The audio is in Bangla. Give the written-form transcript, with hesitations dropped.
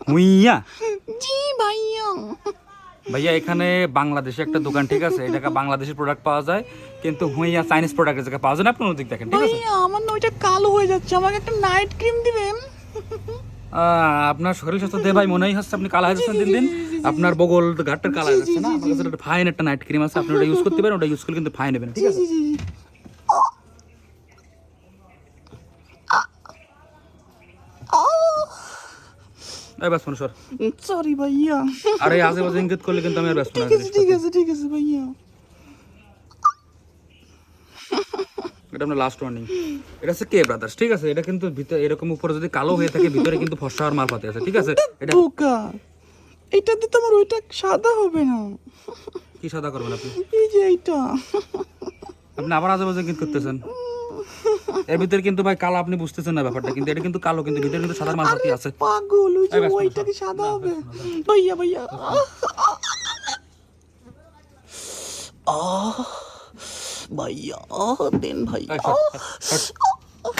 হুইয়া? জি ভাইয়া। ভাইয়া এখানে বাংলাদেশে একটা দোকান, ঠিক আছে, এই জায়গায় বাংলাদেশের প্রোডাক্ট পাওয়া যায়, কিন্তু হুইয়া চাইনিজ প্রোডাক্টের জায়গায় পাওয়া যায় না। আপনি ওদিক দেখেন, ঠিক আছে? ভাইয়া আমার না ওইটা কালো হয়ে যাচ্ছে, আমাকে একটা নাইট ক্রিম দিবেন? আপনার শরীর স্বাস্থ্য দিয়ে ভাই মনেই হচ্ছে আপনি কালা হয়ে যাচ্ছেন দিন দিন। আপনার বগল ঘাটটার কালা হয়ে যাচ্ছে না? আমার কাছে একটা ফাইন একটা নাইট ক্রিম আছে, আপনি ওটা ইউজ করতে পারেন, ওটা ইউজ করলে কিন্তু ফাইন নেবেন, ঠিক আছে? এই বাস সর। সরি ভাইয়া। আরে আশেপাশে ইঙ্গিত করলে কিন্তু আমি আর ব্যস্ত না। ঠিক আছে ভাইয়া। এটা আপনার লাস্ট ওয়ার্নিং। এটা হচ্ছে কে ব্রাদার্স, ঠিক আছে? এটা কিন্তু ভিতরে এরকম উপরে যদি কালো হয়ে থাকে, ভিতরে কিন্তু ফর্সা আর মাল পাতে আছে, ঠিক আছে? এটা বোকা, এইটাতে তো আমার ওইটা সাদা হবে না। কি সাদা করবেন আপনি? এই যে এইটা। আপনি আবার আশেপাশে ইঙ্গিত করতেছেন। এর ভিতরে কিন্তু ভাই কালো, আপনি বুঝতেছেন না ব্যাপারটা, কিন্তু এটা কিন্তু কালো, কিন্তু ভিতরে কিন্তু সাদা মাল পাতি আছে। পাগল, ওই যে এই ব্যাস, ওইটা কি সাদা হবে? ভাইয়া ভাইয়া। ভাইয়া দেন ভাইয়া। এই, সর, সর, সর।